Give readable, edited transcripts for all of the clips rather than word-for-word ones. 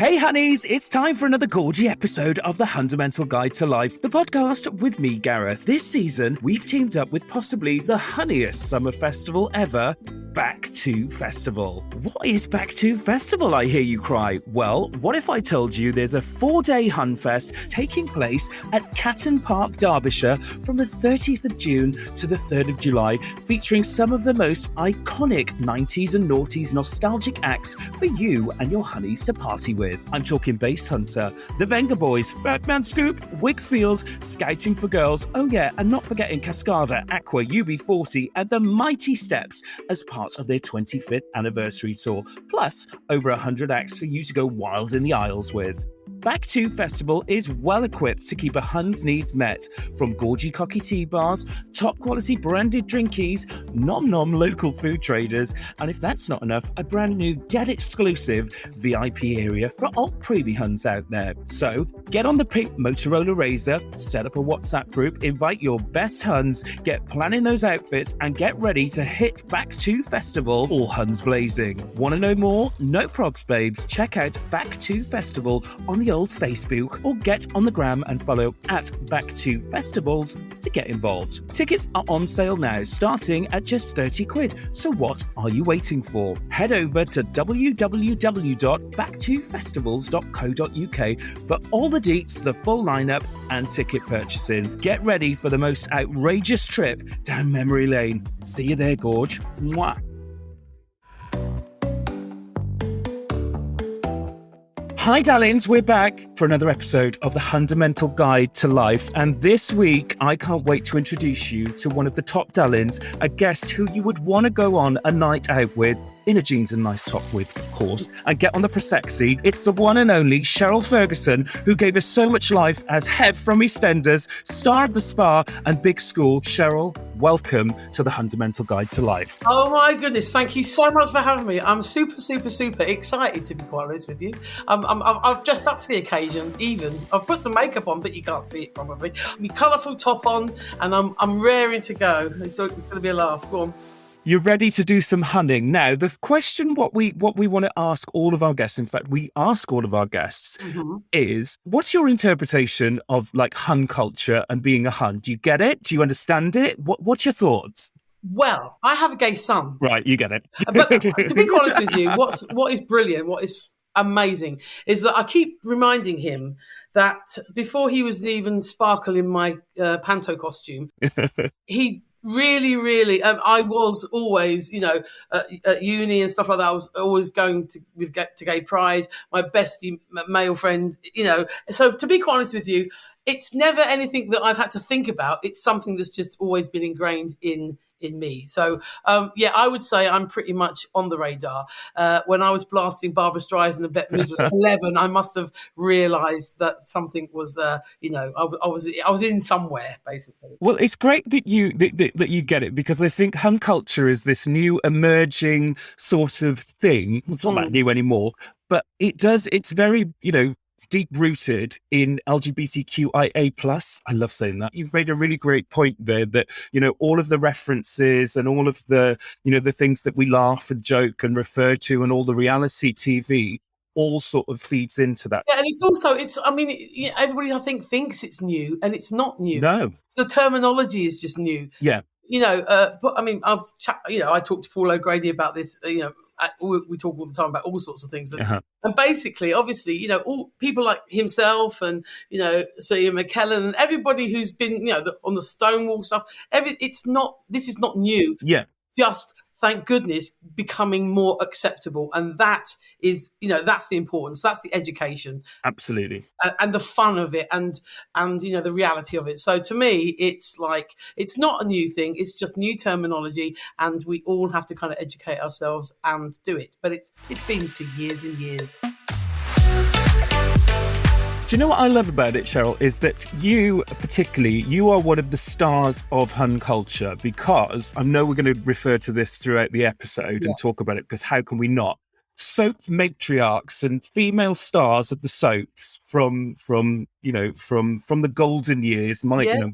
Hey honeys, it's time for another gorgy episode of the Hundamental Guide to Life, the podcast with me, Gareth. This season, we've teamed up with possibly the honeyest summer festival ever, Back to Festival. What is Back to Festival, I hear you cry? Well, what if I told you there's a 4-day Hunfest taking place at Catton Park, Derbyshire from the 30th of June to the 3rd of July, featuring some of the most iconic 90s and noughties nostalgic acts for you and your honeys to party with. I'm talking Bass Hunter, the Venga Boys, Birdman Scoop, Wigfield, Scouting for Girls, oh yeah, and not forgetting Cascada, Aqua, UB40, and the Mighty Steps as part of their 25th anniversary tour, plus over 100 acts for you to go wild in the aisles with. Back to Festival is well equipped to keep a Hun's needs met, from gorgy cocky tea bars, top quality branded drinkies, nom local food traders, and if that's not enough, a brand new dead exclusive VIP area for alt preemie Huns out there. So get on the pink Motorola Razor, set up a WhatsApp group, invite your best Huns, get planning those outfits, and get ready to hit Back to Festival, all Huns blazing. Want to know more? No progs, babes. Check out Back to Festival on the old Facebook, or get on the gram and follow at Back to Festivals to get involved. Tickets are on sale now, starting at just 30 quid. So what are you waiting for? Head over to www.backtofestivals.co.uk for all the deets, the full lineup, and ticket purchasing. Get ready for the most outrageous trip down memory lane. See you there, Gorge. Mwah. Hi darlings, we're back for another episode of the Hundamental Guide to Life, and this week I can't wait to introduce you to one of the top darlings, a guest who you would want to go on a night out with, in a jeans and nice top with, of course, and get on the Prosecco. It's the one and only Cheryl Fergison, who gave us so much life as Heb from Eastenders, star of the Spa and Big School. Cheryl, welcome to the Hundamental Guide to Life. Oh my goodness, thank you so much for having me. I'm super excited, to be quite honest with you. I've dressed up for the occasion, even. I've put some makeup on, but you can't see it probably. My colourful top on, and I'm raring to go. It's going to be a laugh. Go on. You're ready to do some hunting. Now, the question what we want to ask all of our guests, in fact, we ask all of our guests, is what's your interpretation of like Hun culture and being a Hun? Do you get it? Do you understand it? What's your thoughts? Well, I have a gay son. Right, you get it. But to be honest with you, what is brilliant, what is amazing, is that I keep reminding him that before he was even sparkle in my panto costume, he really, I was always, at uni and stuff like that, I was always going to gay pride, my bestie male friend, So to be quite honest with you, it's never anything that I've had to think about. It's something that's just always been ingrained in me. So, I would say I'm pretty much on the radar. When I was blasting Barbara Streisand and Bette Midler at 11, I must have realised that something was, I was in somewhere, basically. Well, it's great that you get it, because I think Hun culture is this new emerging sort of thing. It's not that new anymore, but it's very, deep-rooted in LGBTQIA+. I love saying that. You've made a really great point there that, all of the references and all of the, the things that we laugh and joke and refer to and all the reality TV all sort of feeds into that. Yeah, and everybody I think thinks it's new, and it's not new. No. The terminology is just new. Yeah. But I mean, I talked to Paul O'Grady about this, we talk all the time about all sorts of things. And basically, obviously, all people like himself and, Sir Ian McKellen and everybody who's been, on the Stonewall stuff, this is not new. Yeah. Just, thank goodness, becoming more acceptable. And that is, that's the importance. That's the education. Absolutely. And the fun of it and the reality of it. So to me, it's like, it's not a new thing. It's just new terminology, and we all have to kind of educate ourselves and do it. But it's been for years and years. Do you know what I love about it, Cheryl, is that you are one of the stars of Hun culture, because I know we're going to refer to this throughout the episode and talk about it, because how can we not? Soap matriarchs and female stars of the soaps from the golden years.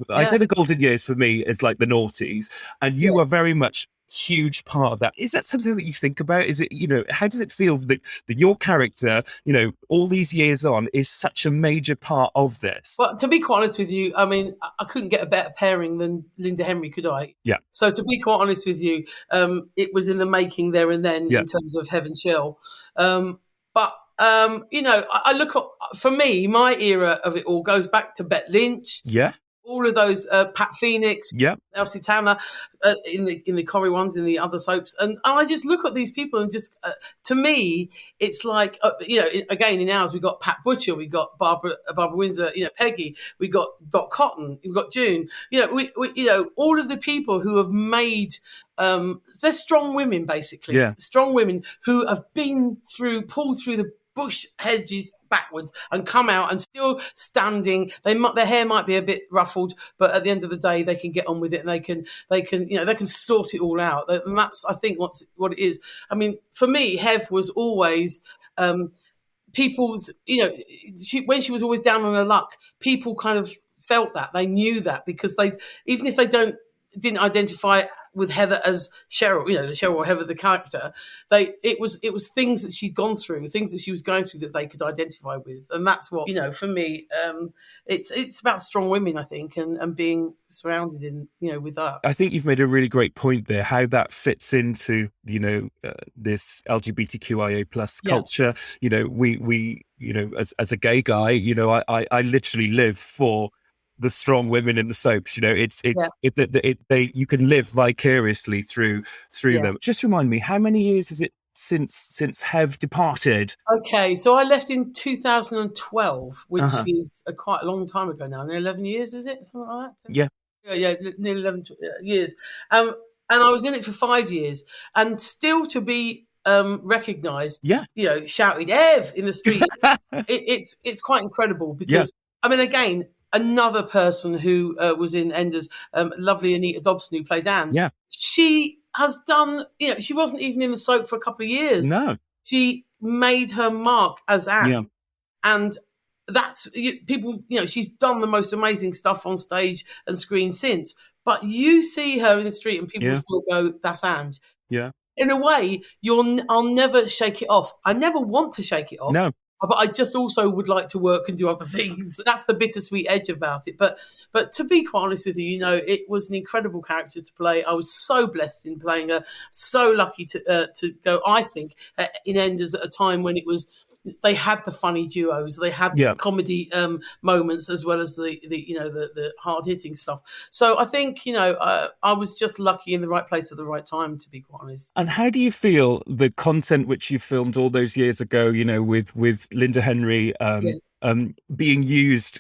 I say the golden years for me is like the noughties, and you are very much huge part of that. Is that something that you think about? Is it, how does it feel that your character, all these years on, is such a major part of this? Well, to be quite honest with you, I mean, I couldn't get a better pairing than Linda Henry, could I? Yeah. So to be quite honest with you, it was in the making there and then Yeah. in terms of Heaven Shell. But I look at, for me, my era of it all goes back to Bette Lynch. Yeah. All of those, Pat Phoenix, Yeah. Elsie Tanner, in the Corrie ones, in the other soaps, and I just look at these people and just, to me, it's like, again in ours we got Pat Butcher, we got Barbara Windsor, Peggy, we got Dot Cotton, we've got June, we all of the people who have made. They're strong women, basically. Yeah. Strong women who have pulled through the bush hedges backwards and come out and still standing. Their hair might be a bit ruffled, but at the end of the day, they can get on with it and they can sort it all out. And that's, I think, what it is. I mean, for me, Hev was always people's. When she was always down on her luck, people kind of felt that, they knew that, because even if they didn't identify with Heather as Cheryl, the Cheryl or Heather, the character, it was things that she'd gone through, things that she was going through that they could identify with. And that's what, for me, it's about strong women, I think, and being surrounded with that. I think you've made a really great point there, how that fits into, this LGBTQIA plus culture. We as a gay guy, I literally live for the strong women in the soaps. You can live vicariously through them. Just remind me, how many years is it since Hev departed? Okay, so I left in 2012, which is quite a long time ago now. 11 years, is it? Something like that? Yeah, nearly 11 years. And I was in it for 5 years, and still to be recognised, shouted "Ev" in the street. it's quite incredible, because I mean, again, another person who was in Enders, lovely Anita Dobson, who played Anne. Yeah, she has done. She wasn't even in the soap for a couple of years. No, she made her mark as Anne, and that's people. She's done the most amazing stuff on stage and screen since. But you see her in the street, and people still go, "That's Anne." Yeah. In a way, I'll never shake it off. I never want to shake it off. No. But I just also would like to work and do other things. That's the bittersweet edge about it. But to be quite honest with you, it was an incredible character to play. I was so blessed in playing her. So lucky to go, I think, in Enders at a time when they had the funny duos, they had the comedy moments, as well as the hard hitting stuff. So I think I was just lucky in the right place at the right time, to be quite honest. And how do you feel the content which you filmed all those years ago, with Linda Henry being used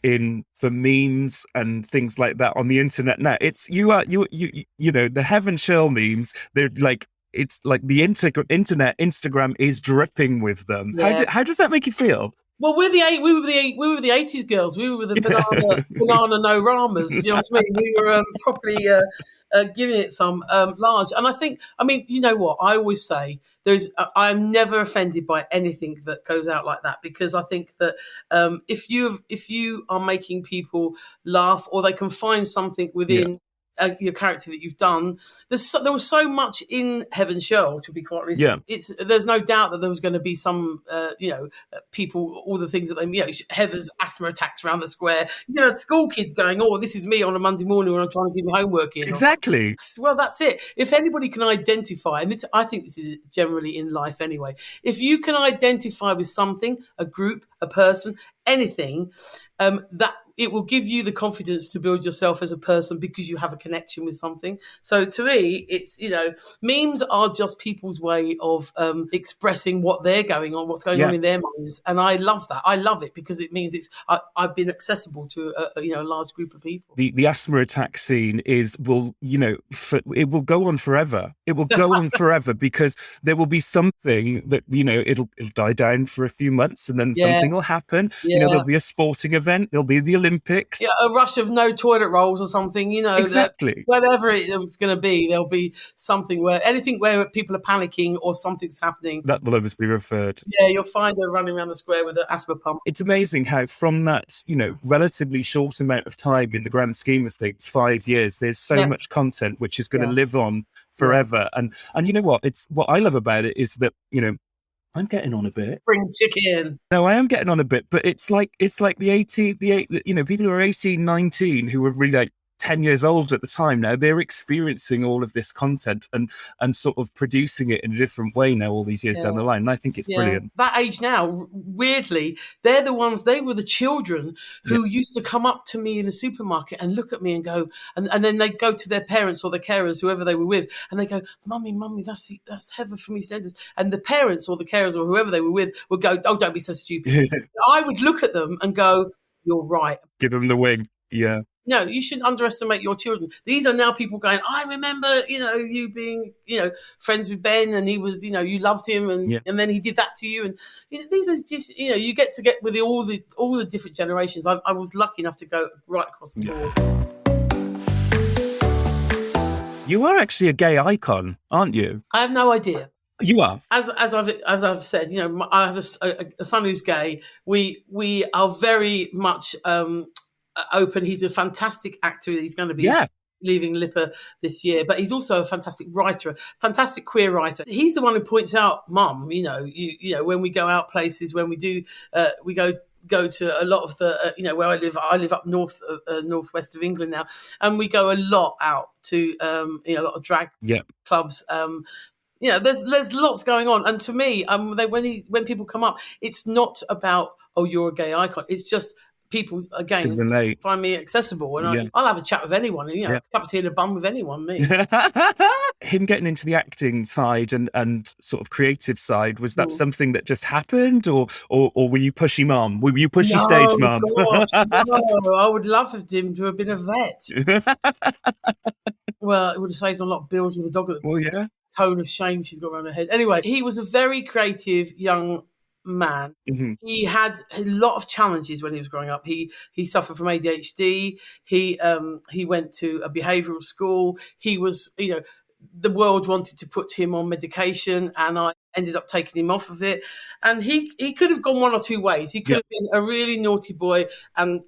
for memes and things like that on the internet now? It's the Heaven Shell memes. They're like, it's like the internet, Instagram is dripping with them. Yeah. How does that make you feel? Well, we were the 80s girls. We were the banana no ramas. You know what I mean? We were properly giving it some large. And I mean, you know what? I always say I'm never offended by anything that goes out like that, because I think that if you are making people laugh, or they can find something within your character that you've done. There was so much in Heaven Shell, to be quite honest. Yeah. There's no doubt that there was going to be some, people, all the things that they, Heather's asthma attacks around the square. School kids going, "Oh, this is me on a Monday morning when I'm trying to give my homework in." Exactly. Well, that's it. If anybody can identify, and I think this is generally in life anyway, if you can identify with something, a group, a person, anything, that it will give you the confidence to build yourself as a person, because you have a connection with something. So to me, it's, memes are just people's way of expressing what's going on in their minds. And I love that. I love it, because it means I've been accessible to a large group of people. The asthma attack scene it will go on forever. It will go on forever, because there will be something that, it'll die down for a few months, and then something will happen. There'll be a sporting event. There'll be the Olympics. Yeah, a rush of no toilet rolls or something, Exactly. Whatever it's going to be, there'll be something where people are panicking or something's happening. That will always be referred. Yeah, you'll find her running around the square with an asthma pump. It's amazing how from that, relatively short amount of time in the grand scheme of things, 5 years, there's so much content which is going to live on forever. And you know what? It's what I love about it is that, you know, I'm getting on a bit. Spring chicken. No, I am getting on a bit, but it's like you know, people who are 18, 19 who were really like 10 years old at the time now, they're experiencing all of this content and sort of producing it in a different way now all these years down the line. And I think it's brilliant. That age now, weirdly, they were the children who used to come up to me in the supermarket and look at me and go, and then they'd go to their parents or the carers, whoever they were with, and they go, Mummy, that's Heather from Eastenders. And the parents or the carers or whoever they were with would go, oh, don't be so stupid. I would look at them and go, you're right. Give them the wing. Yeah. No, you shouldn't underestimate your children. These are now people going, I remember, you know, you being, you know, friends with Ben and he was, you know, you loved him and then he did that to you. And you know, these are just, you know, you get with all the different generations. I was lucky enough to go right across the board. You are actually a gay icon, aren't you? I have no idea. You are. As I've said, you know, I have a son who's gay. We are very much open. He's a fantastic actor. He's going to be leaving LIPA this year, but he's also a fantastic writer, fantastic queer writer. He's the one who points out, Mum, you know, when we go out places, when we do, we go to a lot of the, you know, where I live up northwest of England now, and we go a lot out to, you know, a lot of drag clubs. You know, there's lots going on, and to me, when people come up, it's not about, oh, you're a gay icon. It's just people again find me accessible, and I'll have a chat with anyone, and you know, a cup of tea and a bun with anyone. Me. Him getting into the acting side and sort of creative side, was that something that just happened, or were you pushy mum? Were you pushy stage mum? No, I would love him to have been a vet. Well, it would have saved a lot of bills with the dog at the cone of shame she's got around her head. Anyway, he was a very creative young man. Mm-hmm. He had a lot of challenges when he was growing up. He suffered from ADHD. He went to a behavioural school. He was, you know, the world wanted to put him on medication, and I ended up taking him off of it. And he could have gone one or two ways. He could have been a really naughty boy and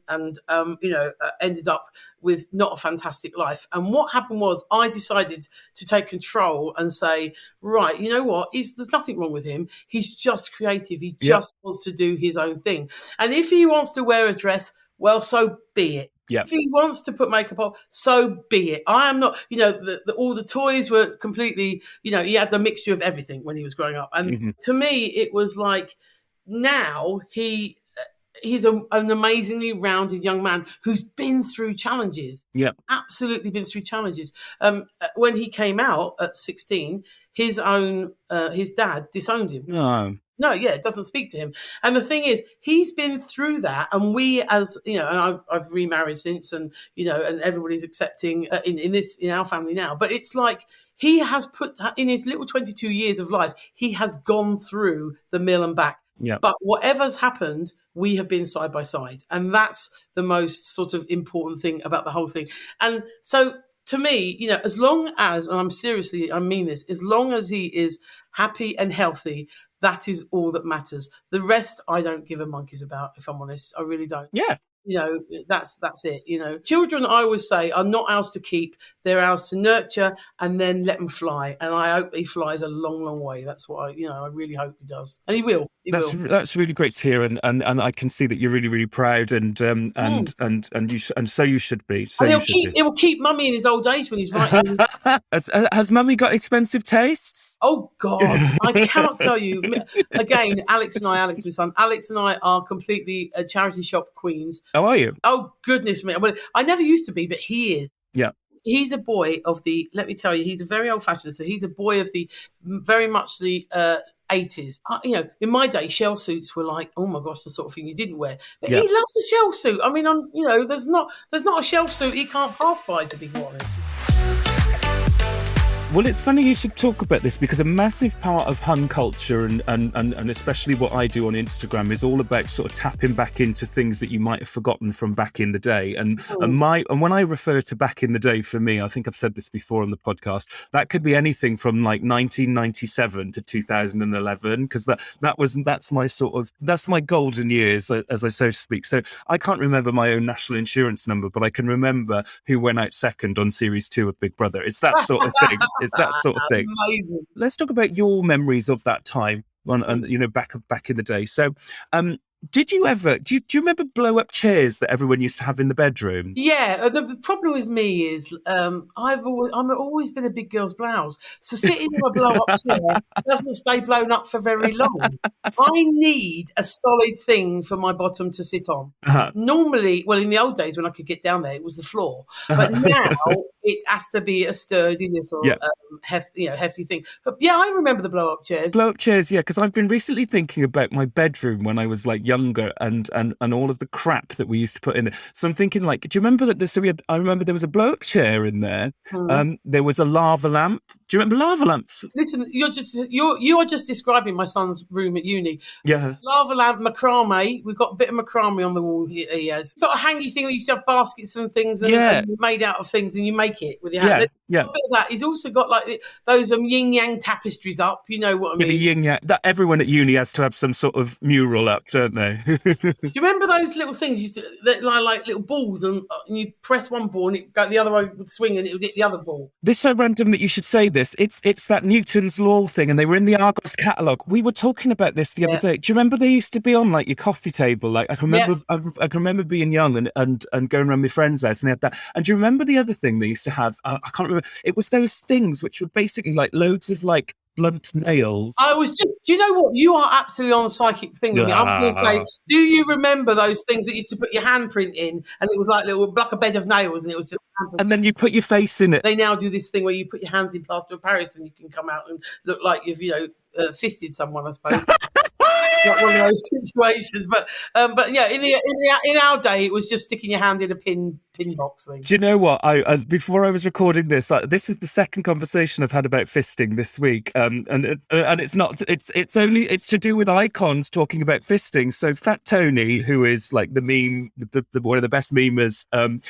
you know, ended up with not a fantastic life. And what happened was I decided to take control and say, right, you know what? There's nothing wrong with him. He's just creative. He just wants to do his own thing. And if he wants to wear a dress, well, so be it. Yeah. If he wants to put makeup on, so be it. I am not, you know, all the toys were completely, you know, he had the mixture of everything when he was growing up. And to me, it was like, now he's an amazingly rounded young man who's been through challenges. Yeah. Absolutely been through challenges. When he came out at 16, his dad disowned him. No, it doesn't speak to him. And the thing is, he's been through that, and we, as you know, and I've remarried since, and you know, and everybody's accepting in our family now. But it's like he has put in his little 22 years of life, he has gone through the mill and back. Yeah. But whatever's happened, we have been side by side, and that's the most sort of important thing about the whole thing. And so, to me, you know, as long as, and I mean this, as long as he is happy and healthy, that is all that matters. The rest, I don't give a monkey's about, if I'm honest. I really don't. Yeah. You know, that's it. You know, children, I always say, are not ours to keep. They're ours to nurture and then let them fly. And I hope he flies a long, long way. That's what I really hope he does. And he will. That's really great to hear. And I can see that you're really, really proud and so you should be. So it will keep Mummy in his old age when he's writing. Has Mummy got expensive tastes? Oh, God. I cannot tell you. Again, Alex, my son, Alex and I are completely charity shop queens. How are you? Oh, goodness me. Well, I never used to be, but he is. Yeah. He's a boy of let me tell you, he's a very old-fashioned, so he's a boy of very much the 80s. You know, in my day, shell suits were like, oh my gosh, the sort of thing you didn't wear. But he loves a shell suit. I mean, you know, there's not a shell suit he can't pass by, to be honest. Well, it's funny you should talk about this, because a massive part of Hun culture and especially what I do on Instagram is all about sort of tapping back into things that you might have forgotten from back in the day. And when I refer to back in the day, for me, I think I've said this before on the podcast, that could be anything from like 1997 to 2011, because that's my golden years, as I so to speak. So I can't remember my own national insurance number, but I can remember who went out second on series 2 of Big Brother. It's that sort of thing. It's that sort of thing. Amazing. Let's talk about your memories of that time back in the day. So, did you ever, do you remember blow up chairs that everyone used to have in the bedroom? Yeah, the problem with me is I've always been a big girl's blouse, so sitting in a blow up chair doesn't stay blown up for very long. I need a solid thing for my bottom to sit on. Normally, well, in the old days when I could get down there, it was the floor, but now it has to be a sturdy little hefty thing. But yeah, I remember the blow up chairs. Blow up chairs, yeah, because I've been recently thinking about my bedroom when I was like younger and all of the crap that we used to put in it. So I'm thinking, like, do you remember that? I remember there was a blow up chair in there. There was a lava lamp. Do you remember lava lamps? Listen, you are just describing my son's room at uni. Yeah, lava lamp, macrame. We've got a bit of macrame on the wall. He has sort of hangy thing. We used to have baskets and things, and made out of things, and you make it with your hand. Yeah. A bit of that. He's also got like those yin yang tapestries up. You know what I mean? Yin yang. That everyone at uni has to have some sort of mural up, don't they? Do you remember those little things? That like little balls, and you press one ball, and the other one would swing, and it would hit the other ball. This is so random that you should say this. It's that Newton's Law thing, and they were in the Argos catalogue. We were talking about this the other day. Do you remember they used to be on like your coffee table? Like I can remember being young and going around my friend's house, and they had that. And do you remember the other thing they used to have? I can't remember. It was those things which were basically like loads of like blunt nails. Do you know what? You are absolutely on a psychic thing with me. I'm going to say, do you remember those things that you used to put your handprint in, and it was like a bed of nails, and it was just and then you put your face in it. They now do this thing where you put your hands in plaster of Paris, and you can come out and look like you've fisted someone, I suppose. Not one of those situations, but yeah, in our day, it was just sticking your hand in a pin box thing. Do you know what? I before I was recording this, this is the second conversation I've had about fisting this week, and it's not. It's to do with icons talking about fisting. So Fat Tony, who is like the meme, the one of the best memers on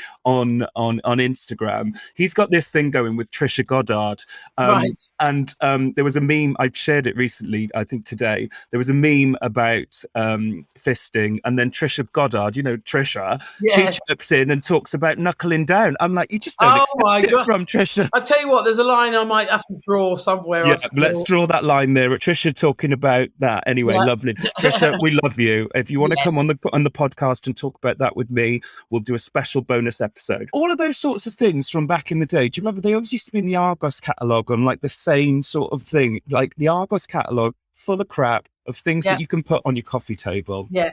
Instagram, he's got this thing going with Trisha Goddard, right? And there was a meme, I've shared it recently, I think today. There was a meme about fisting, and then Trisha Goddard, Trisha, she chips in and talks about knuckling down. I'm like, you just don't expect it from Trisha. I tell you what, there's a line I might have to draw somewhere. Yeah, let's draw that line there. Trisha talking about that. Anyway, lovely. Trisha, we love you. If you want to come on the podcast and talk about that with me, we'll do a special bonus episode. All of those sorts of things from back in the day. Do you remember they always used to be in the Argos catalogue on like the same sort of thing? Like the Argos catalogue full of crap of things that you can put on your coffee table. Yeah.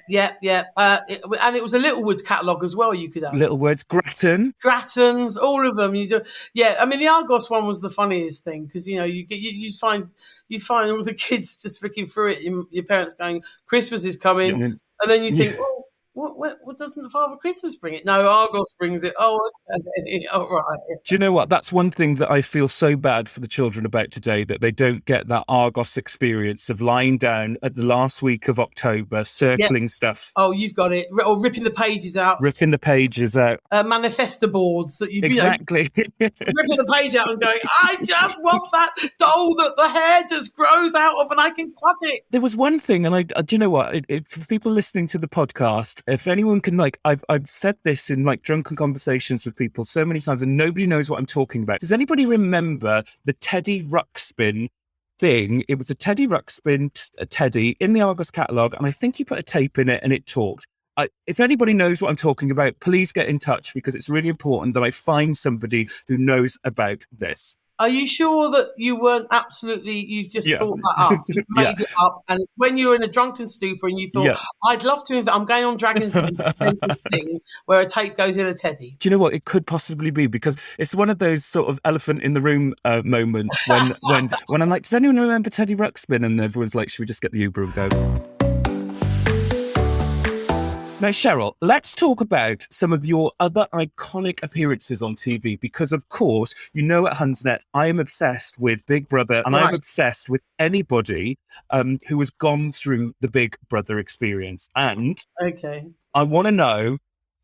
And it was a Littlewoods catalogue as well. You could have Littlewoods, Grattan's, all of them. You do. Yeah, I mean the Argos one was the funniest thing because you find all the kids just flicking through it. Your parents going, Christmas is coming, and then you think, oh. What doesn't Father Christmas bring it? No, Argos brings it. Oh, okay. All right. Do you know what? That's one thing that I feel so bad for the children about today, that they don't get that Argos experience of lying down at the last week of October, circling stuff. Oh, you've got it. Or ripping the pages out. Manifesto boards that you exactly. Ripping the page out and going, I just want that doll that the hair just grows out of and I can cut it. There was one thing, and do you know what? For people listening to the podcast, if anyone can, I've said this in drunken conversations with people so many times and nobody knows what I'm talking about. Does anybody remember the Teddy Ruxpin thing? It was a Teddy Ruxpin Teddy in the Argos catalogue, and I think you put a tape in it and it talked. If anybody knows what I'm talking about, please get in touch because it's really important that I find somebody who knows about this. Are you sure that you weren't you've just thought that up? You made it up. And it's when you were in a drunken stupor and you thought, I'd love to I'm going on Dragon's Den to this thing where a tape goes in a teddy. Do you know what? It could possibly be because it's one of those sort of elephant in the room moments when I'm like, does anyone remember Teddy Ruxpin? And everyone's like, should we just get the Uber and go? Now, Cheryl, let's talk about some of your other iconic appearances on TV because, of course, at Hundsnet, I am obsessed with Big Brother and I'm obsessed with anybody who has gone through the Big Brother experience. And I want to know,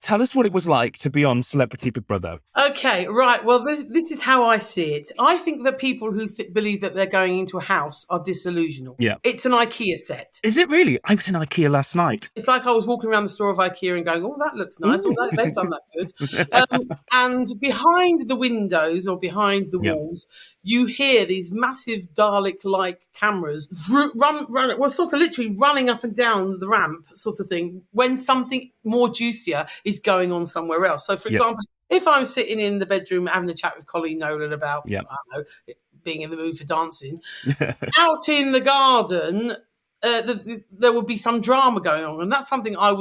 Tell us what it was like to be on Celebrity Big Brother. Okay, right. Well, this is how I see it. I think that people who believe that they're going into a house are disillusional. Yeah. It's an IKEA set. Is it really? I was in IKEA last night. It's like I was walking around the store of IKEA and going, oh, that looks nice. Oh, they've done that good. And behind the windows or behind the walls, you hear these massive Dalek-like cameras sort of literally running up and down the ramp sort of thing when something more juicier is going on somewhere else. So, for example, if I'm sitting in the bedroom having a chat with Colleen Nolan about, I don't know, being in the mood for dancing, out in the garden, there would be some drama going on. And that's something I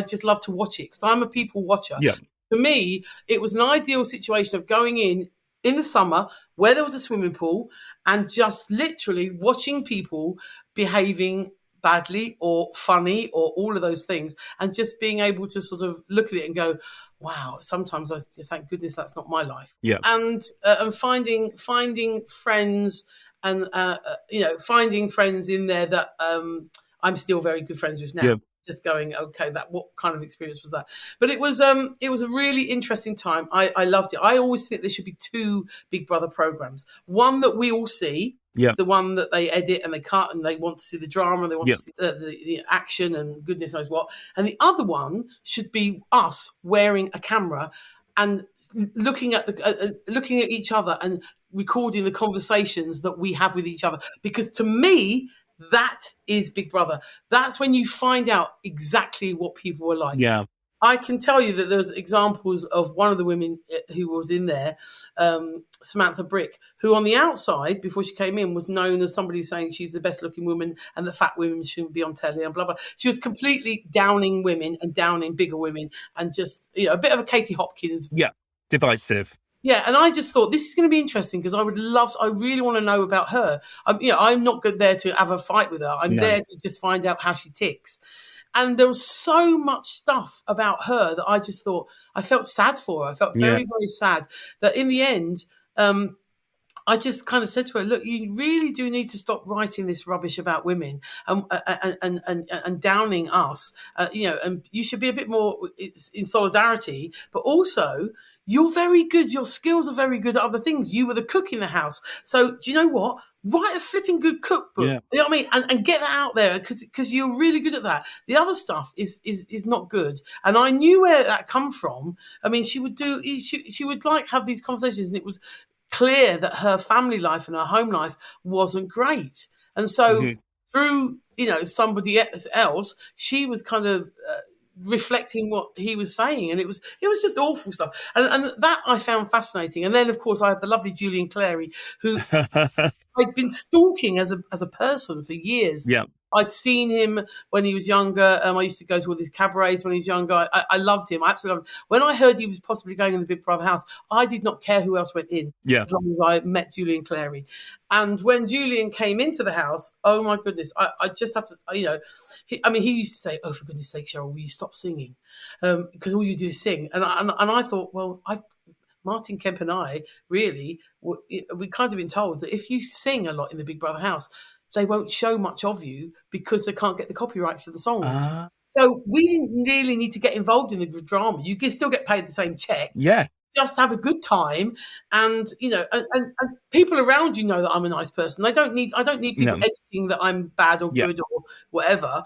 just love to watch it because I'm a people watcher. Yeah. For me, it was an ideal situation of going in the summer where there was a swimming pool and just literally watching people behaving badly or funny or all of those things and just being able to sort of look at it and go, wow, sometimes I thank goodness that's not my life. Yeah. And finding friends and, finding friends in there that I'm still very good friends with now. Yeah. Just going, okay, what kind of experience was that? But it was a really interesting time. I loved it. I always think there should be 2 Big Brother programs. One that we all see, the one that they edit and they cut and they want to see the drama, they want to see the action and goodness knows what. And the other one should be us wearing a camera and looking at each other and recording the conversations that we have with each other. Because to me, that is Big Brother. That's when you find out exactly what people were like. Yeah. I can tell you that there's examples of one of the women who was in there, Samantha Brick, who on the outside, before she came in, was known as somebody saying she's the best looking woman and the fat women shouldn't be on telly and blah, blah. She was completely downing women and downing bigger women and just, a bit of a Katie Hopkins. Yeah, divisive. Yeah, and I just thought this is going to be interesting because I really want to know about her. I'm not there to have a fight with her. I'm there to just find out how she ticks. And there was so much stuff about her that I just thought, I felt sad for her. I felt very, very sad that in the end, I just kind of said to her, look, you really do need to stop writing this rubbish about women and downing us, and you should be a bit more in solidarity, but also you're very good. Your skills are very good at other things. You were the cook in the house. So do you know what? Write a flipping good cookbook. Yeah. You know what I mean? And get that out there because you're really good at that. The other stuff is not good. And I knew where that come from. I mean, she would have these conversations and it was clear that her family life and her home life wasn't great. And so through, somebody else, she was kind of reflecting what he was saying, and it was just awful stuff, and that I found fascinating. And then, of course, I had the lovely Julian Clary, who I'd been stalking as a person for years. Yeah. I'd seen him when he was younger. I used to go to all these cabarets when he was younger. I loved him. I absolutely loved him. When I heard he was possibly going in the Big Brother house, I did not care who else went in, as long as I met Julian Clary. And when Julian came into the house, oh my goodness, I just have to, he used to say, oh, for goodness sake, Cheryl, will you stop singing? Because all you do is sing. And I thought, well, Martin Kemp and I we kind of been told that if you sing a lot in the Big Brother house, they won't show much of you because they can't get the copyright for the songs. So we didn't really need to get involved in the drama. You can still get paid the same check. Yeah. Just have a good time, and and people around you know that I'm a nice person. I don't need people editing that I'm bad or good or whatever.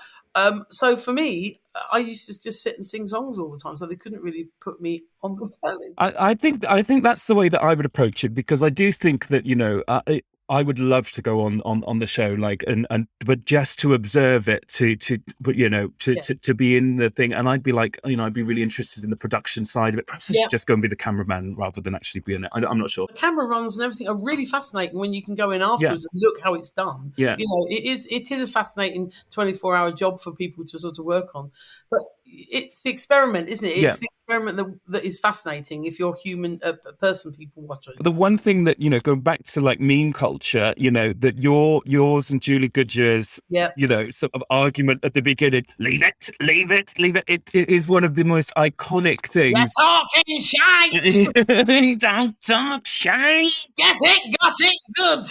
So for me, I used to just sit and sing songs all the time, so they couldn't really put me on the telly. I think that's the way that I would approach it, because I do think that I would love to go on the show, but just to observe it, to be in the thing, and I'd be like, I'd be really interested in the production side of it. Perhaps I should just go and be the cameraman rather than actually be in it. I'm not sure. The camera runs and everything are really fascinating when you can go in afterwards and look how it's done. Yeah, it is a fascinating 24-hour job for people to sort of work on, but it's the experiment, isn't it? It's the experiment that is fascinating if you're human, a person people watching. The one thing that, going back to like meme culture, that yours and Julie Goodyear's, sort of argument at the beginning, leave it. It is one of the most iconic things. You're talking shite. Don't talk shite. Get it, got it, good.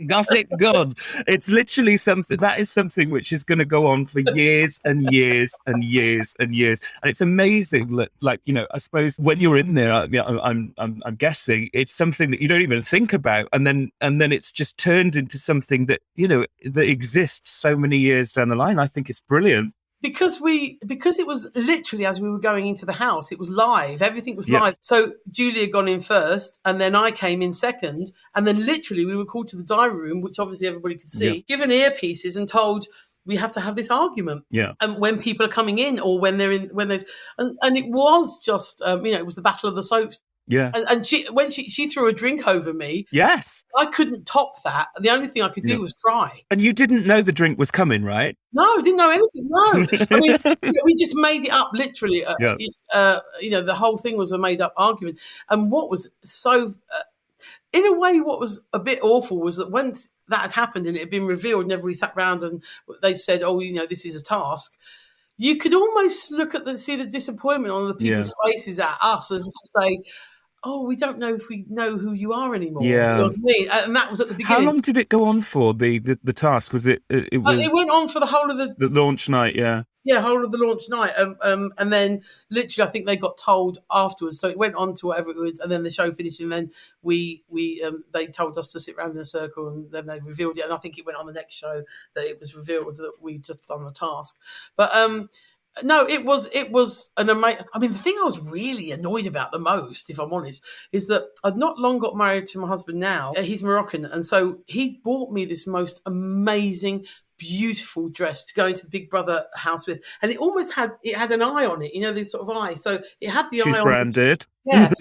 Got it, good. It's literally something that is something which is going to go on for years and years and years and years. And it's amazing that, like, I suppose when you're in there, I'm guessing it's something that you don't even think about, and then it's just turned into something that that exists so many years down the line. I think it's brilliant. Because it was literally as we were going into the house, it was live. Everything was live. So Julie had gone in first, and then I came in second, and then literally we were called to the diary room, which obviously everybody could see, given earpieces, and told we have to have this argument. Yeah. And when people are coming in, or when they've, and it was just, it was the battle of the soaps. Yeah. And when she threw a drink over me, yes, I couldn't top that. The only thing I could do was cry. And you didn't know the drink was coming, right? No, didn't know anything. No, I mean, we just made it up literally. The whole thing was a made up argument. And what was so, in a way, what was a bit awful was that once that had happened and it had been revealed, and everybody sat round and they said, "Oh, this is a task." You could almost look at see the disappointment on the people's faces at us, as to say, "Oh, we don't know if we know who you are anymore." Yeah. You know what I mean? And that was at the beginning. How long did it go on for, the task? Was it? It went on for the whole of the launch night, yeah. Yeah, whole of the launch night. And then literally I think they got told afterwards. So it went on to whatever it was, and then the show finished, and then they told us to sit around in a circle, and then they revealed it. And I think it went on the next show that it was revealed that we just done the task. But no, it was an amazing. I mean, the thing I was really annoyed about the most, if I'm honest, is that I'd not long got married to my husband now. He's Moroccan, and so he bought me this most amazing, beautiful dress to go into the Big Brother house with, and it had an eye on it, this sort of eye. So it had the eye on it. She's branded. Yeah.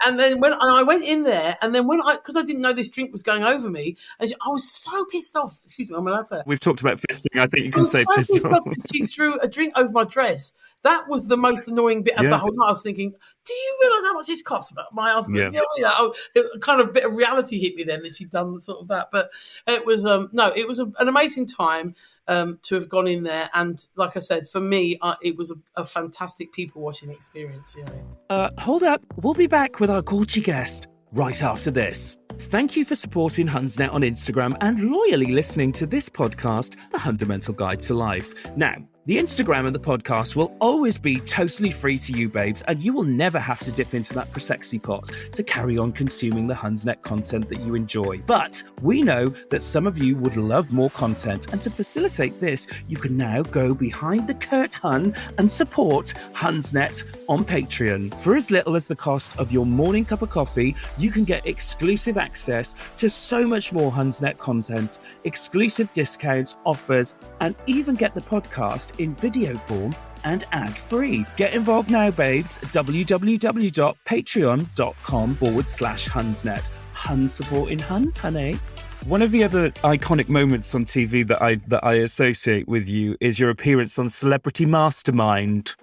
And then when I went in there, and then because I didn't know this drink was going over me, and I was so pissed off. Excuse me, I'm allowed to. We've talked about fisting. I think you can say pissed off. She threw a drink over my dress. That was the most annoying bit of the whole night. I was thinking, do you realise how much this costs? My husband, it kind of a bit of reality hit me then that she'd done sort of that. But it was it was an amazing time to have gone in there, and like I said, for me, it was a fantastic people watching experience. Hold up, we'll be back with our gorgy guest right after this. Thank you for supporting Hunsnet on Instagram and loyally listening to this podcast, The Hundamental Guide to Life. Now, the Instagram and the podcast will always be totally free to you, babes, and you will never have to dip into that prosexy pot to carry on consuming the Hunsnet content that you enjoy. But we know that some of you would love more content, and to facilitate this, you can now go behind the curtain and support Hunsnet on Patreon. For as little as the cost of your morning cup of coffee, you can get exclusive access to so much more Hunsnet content, exclusive discounts, offers, and even get the podcast in video form and ad-free. Get involved now, babes. www.patreon.com/Hunsnet. Hun supporting Huns, honey. One of the other iconic moments on TV that I associate with you is your appearance on Celebrity Mastermind.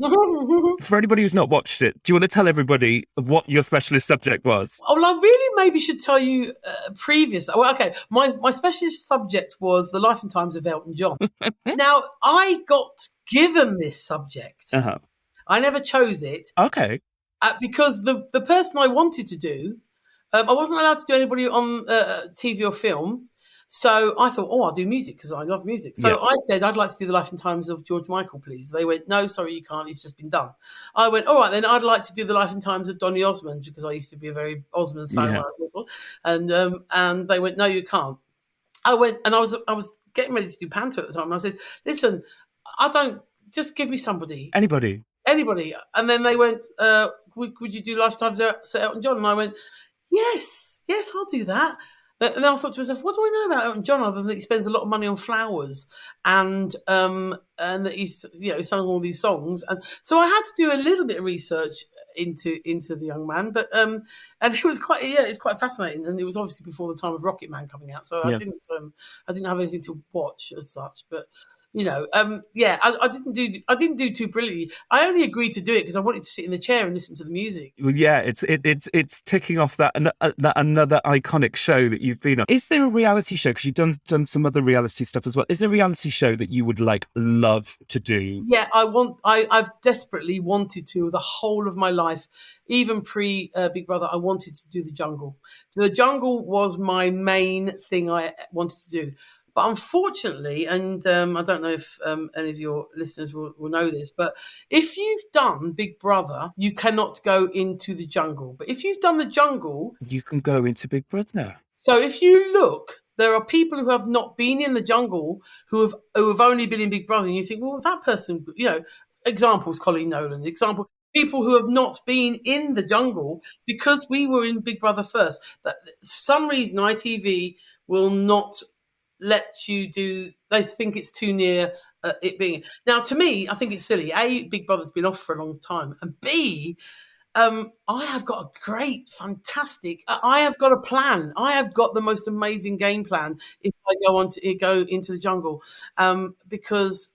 For anybody who's not watched it, do you want to tell everybody what your specialist subject was? Oh, well, I really maybe should tell you previous. Well, okay, my specialist subject was the life and times of Elton John. Now, I got given this subject. Uh-huh. I never chose it. Okay. Because the person I wanted to do, I wasn't allowed to do anybody on TV or film. So I thought, I'll do music because I love music. So I said, I'd like to do the life and times of George Michael, please. They went, no, sorry, you can't. It's just been done. I went, all right, then I'd like to do the life and times of Donny Osmond because I used to be a very Osmonds fan when I was little. And they went, no, you can't. I went, and I was getting ready to do panto at the time. And I said, listen, just give me somebody. Anybody. And then they went, would you do Lifetimes of Sir Elton John? And I went, Yes, I'll do that. And then I thought to myself, what do I know about Elton John other than that he spends a lot of money on flowers and that he's sung all these songs, and so I had to do a little bit of research into the young man, but and it was it's quite fascinating, and it was obviously before the time of Rocket Man coming out, so I didn't have anything to watch as such, but. I didn't do too brilliantly. I only agreed to do it because I wanted to sit in the chair and listen to the music. Well, yeah, it's ticking off that another iconic show that you've been on. Is there a reality show? Because you've done some other reality stuff as well. Is there a reality show that you would love to do? Yeah, I've desperately wanted to the whole of my life, even pre Big Brother. I wanted to do the Jungle. The Jungle was my main thing I wanted to do. But unfortunately, and I don't know if any of your listeners will know this, but if you've done Big Brother, you cannot go into the Jungle. But if you've done the Jungle, you can go into Big Brother. So if you look, there are people who have not been in the Jungle who have only been in Big Brother, and you think, well, that person, examples, Colleen Nolan, example, people who have not been in the Jungle because we were in Big Brother first. That for some reason ITV will not let you do. They think it's too near it being. Now, to me, I think it's silly. A, Big Brother's been off for a long time, and B, I have got a fantastic. I have got a plan. I have got the most amazing game plan if I go into the Jungle, because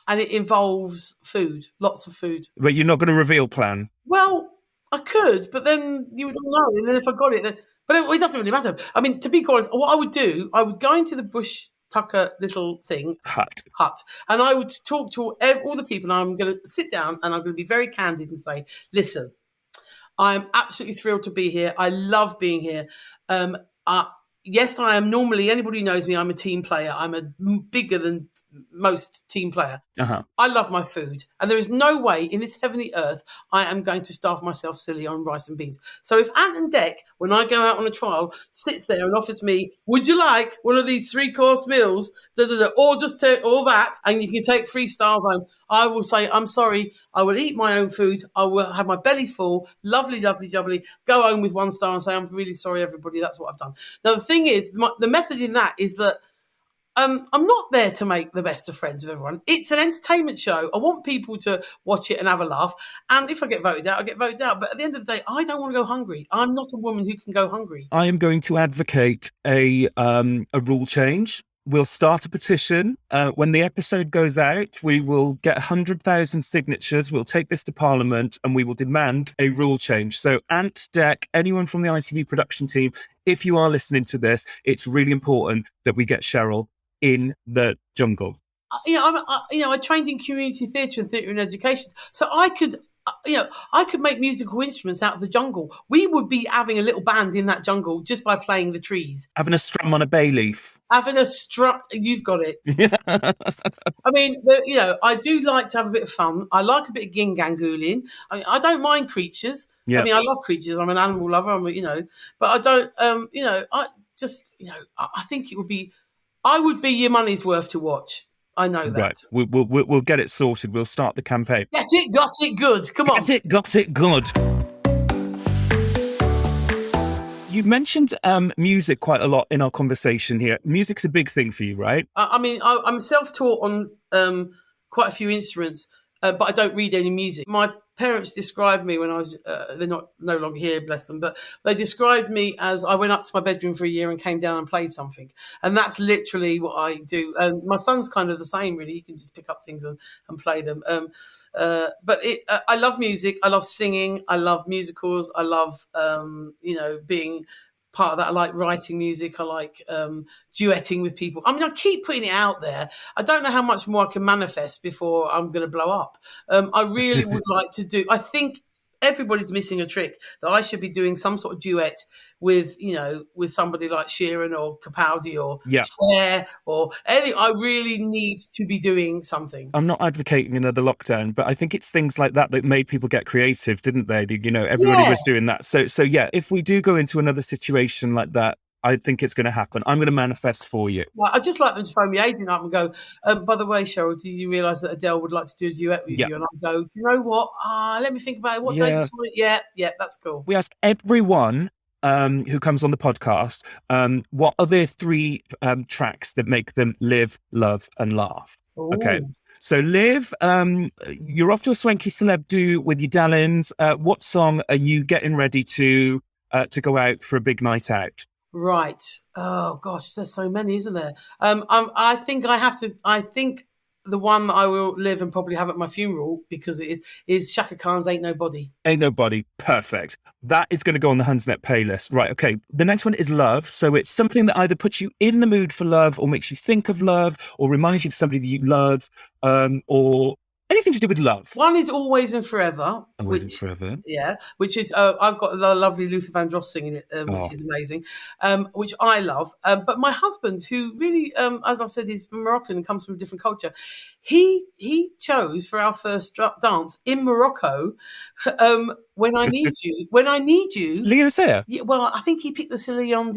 and it involves food, lots of food. But you're not going to reveal plan. Well, I could, but then you would know. And then if I got it, but it doesn't really matter. I mean, to be honest, what I would do, I would go into the bush tucker little thing hut, and I would talk to all the people. And I'm going to sit down and I'm going to be very candid and say, listen, I'm absolutely thrilled to be here. I love being here. Yes, I am normally, anybody who knows me, I'm a team player. I'm a bigger than most team player. Uh-huh. I love my food. And there is no way in this heavenly earth I am going to starve myself silly on rice and beans. So if Ant and Dec, when I go out on a trial, sits there and offers me, would you like one of these 3-course meals, or just take all that, and you can take 3 stars home, I will say, I'm sorry, I will eat my own food. I will have my belly full, lovely, lovely, jubbly, go home with 1 star and say, I'm really sorry, everybody, that's what I've done. Now, the thing is, the method in that is that I'm not there to make the best of friends with everyone. It's an entertainment show. I want people to watch it and have a laugh. And if I get voted out, I get voted out. But at the end of the day, I don't want to go hungry. I'm not a woman who can go hungry. I am going to advocate a rule change. We'll start a petition. When the episode goes out, we will get 100,000 signatures. We'll take this to Parliament and we will demand a rule change. So Ant, Dec, anyone from the ITV production team, if you are listening to this, it's really important that we get Cheryl in the Jungle. I trained in community theatre and theatre and education, so I could make musical instruments out of the Jungle. We would be having a little band in that Jungle just by playing the trees. Having a strum on a bay leaf. You've got it. I mean, I do like to have a bit of fun. I like a bit of gingangoolian. I don't mind creatures. Yeah. I mean, I love creatures. I'm an animal lover. But I don't. I think it would be. I would be your money's worth to watch. I know that. Right. We'll get it sorted. We'll start the campaign. Get it, got it, good. Come on. Get it, got it, good. You mentioned music quite a lot in our conversation here. Music's a big thing for you, right? I'm self-taught on quite a few instruments, but I don't read any music. My parents described me when I was, they're no longer here, bless them, but they described me as I went up to my bedroom for a year and came down and played something. And that's literally what I do. And my son's kind of the same, really. He can just pick up things and play them. But I love music. I love singing. I love musicals. I love, being part of that. I like writing music. I like duetting with people. I mean, I keep putting it out there. I don't know how much more I can manifest before I'm going to blow up. I really would like to do. I think everybody's missing a trick that I should be doing some sort of duet with somebody like Sheeran or Capaldi or Cher or any. I really need to be doing something. I'm not advocating another lockdown, but I think it's things like that made people get creative, didn't they? Everybody was doing that. So yeah, if we do go into another situation like that, I think it's going to happen. I'm going to manifest for you. Well, I'd just like them to phone me agent up and go, by the way, Cheryl, do you realise that Adele would like to do a duet with you? And I'll go, do you know what? Let me think about it. What day is it? Yeah, that's cool. We ask everyone who comes on the podcast, what are their 3 tracks that make them live, love and laugh? Ooh. Okay, so Liv, you're off to a swanky celeb do with your Dallins. What song are you getting ready to go out for a big night out? Right. Oh gosh, there's so many, isn't there? I think I have to. I think the one that I will live and probably have at my funeral, because it is Shaka Khan's "Ain't Nobody." Ain't Nobody. Perfect. That is going to go on the Hunsnet playlist. Right. Okay. The next one is Love. So it's something that either puts you in the mood for love, or makes you think of love, or reminds you of somebody that you love, or anything to do with love. One is Always and Forever. Always and Forever. Yeah, which is, I've got the lovely Luther Vandross singing it, which is amazing, which I love. But my husband, who really, as I said, is Moroccan and comes from a different culture, he chose for our first dance in Morocco, When I Need You. When I Need You. Leo Sayer? Yeah, well, I think he picked the Slondon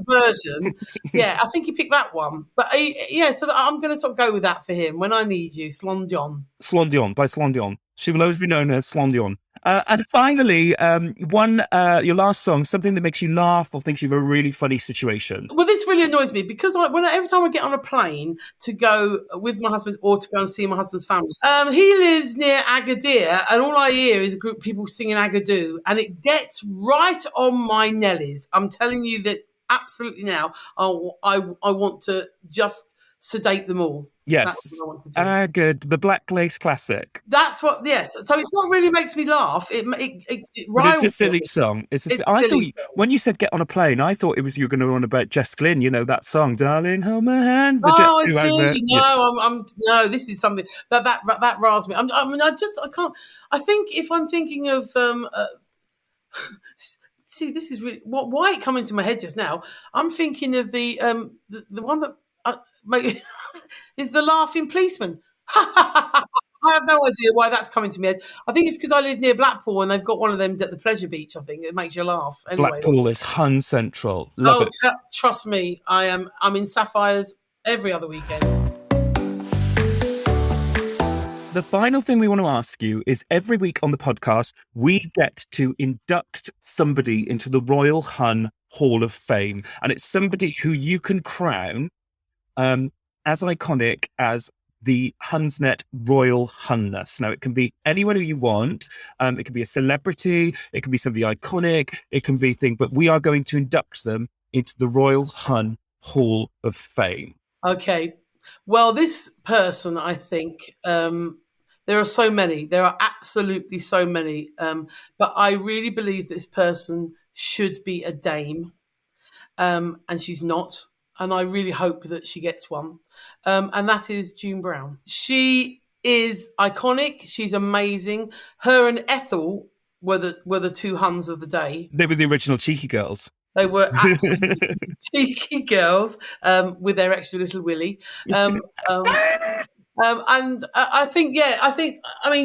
version. Yeah, I think he picked that one. But so I'm going to sort of go with that for him. When I Need You, Slondon. Slondon, by Slondon. She will always be known as Slondon. And finally, your last song, something that makes you laugh or thinks you have a really funny situation. Well, this really annoys me because every time I get on a plane to go with my husband or to go and see my husband's family, he lives near Agadir, and all I hear is a group of people singing Agadoo, and it gets right on my nellies. I'm telling you that absolutely now, I want to just sedate them all. Yes, that's what I want to do. Good. The Black Lace Classic. That's what. Yes. So it's not really makes me laugh. It It's a silly song. I thought when you said "get on a plane," I thought it was you were going to run about Jess Glynn. You know that song, "Darling, hold my hand." Oh, I see. No, no. This is something that riles me. I can't. I think if I'm thinking of see, this is really why it come into my head just now. I'm thinking of the one that is the laughing policeman. I have no idea why that's coming to me. I think it's because I live near Blackpool and they've got one of them at the Pleasure Beach. I think it makes you laugh. Anyway, Blackpool is Hun Central. Love it. Trust me, I'm in Sapphires every other weekend. The final thing we want to ask you is every week on the podcast, we get to induct somebody into the Royal Hun Hall of Fame. And it's somebody who you can crown as iconic as the Hunsnet Royal Hunness. Now, it can be anyone who you want. It can be a celebrity. It can be somebody iconic. It can be thing, but we are going to induct them into the Royal Hun Hall of Fame. Okay. Well, this person, I think, there are so many. There are absolutely so many. But I really believe this person should be a dame. And she's not. And I really hope that she gets one. And that is June Brown. She is iconic. She's amazing. Her and Ethel were the two Huns of the day. They were the original cheeky girls. They were absolutely cheeky girls with their extra little willy. And I think,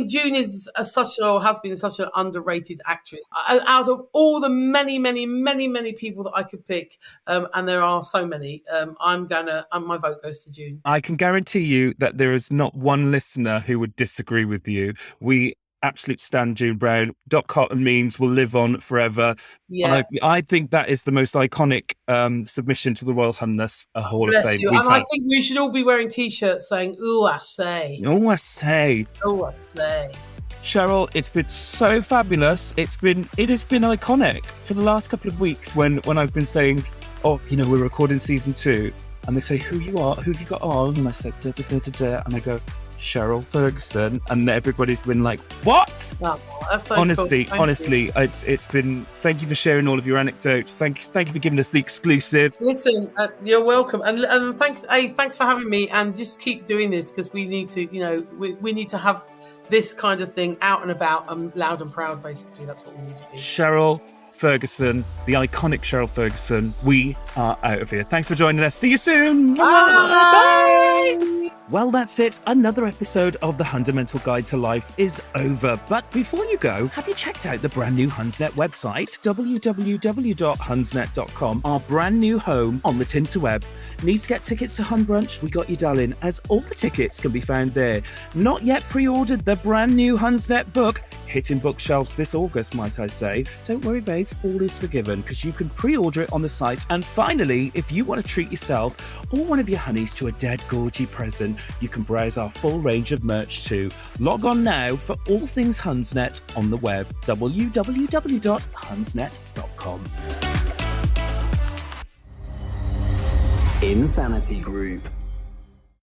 June is has been such an underrated actress. Out of all the many, many, many, many people that I could pick, and there are so many, my vote goes to June. I can guarantee you that there is not one listener who would disagree with you. We absolute stan June Brown. Dot Cotton memes will live on forever. Yeah, I think that is the most iconic submission to the Royal Hunness Hall of Fame. And I think we should all be wearing T-shirts saying "Ooh, I say." Oh, I say. Oh, I say. Cheryl, it's been so fabulous. It has been iconic for the last couple of weeks when I've been saying, oh, we're recording season 2, and they say, who you are, who have you got on? And I said, da, da, da, da, da, and I go, Cheryl Fergison, and everybody's been like, what? Oh, that's so honestly, cool. Honestly, it's been, thank you for sharing all of your anecdotes. Thank you for giving us the exclusive. Listen, you're welcome, and thanks for having me, and just keep doing this because we need to, we need to have this kind of thing out and about and loud and proud. Basically, that's what we need to be. Cheryl Fergison, the iconic Cheryl Fergison. We are out of here. Thanks for joining us. See you soon. Bye. Bye. Well, that's it. Another episode of the Hundamental Guide to Life is over. But before you go, have you checked out the brand new Hunsnet website, www.hunsnet.com, our brand new home on the Tinterweb? Need to get tickets to Hun Brunch? We got you, darling, as all the tickets can be found there. Not yet pre-ordered the brand new Hunsnet book, hitting bookshelves this August, might I say. Don't worry, babes, all is forgiven because you can pre-order it on the site. And finally, if you want to treat yourself or one of your honeys to a dead gorgy present, you can browse our full range of merch too. Log on now for all things Hunsnet on the web, www.hunsnet.com. Insanity Group.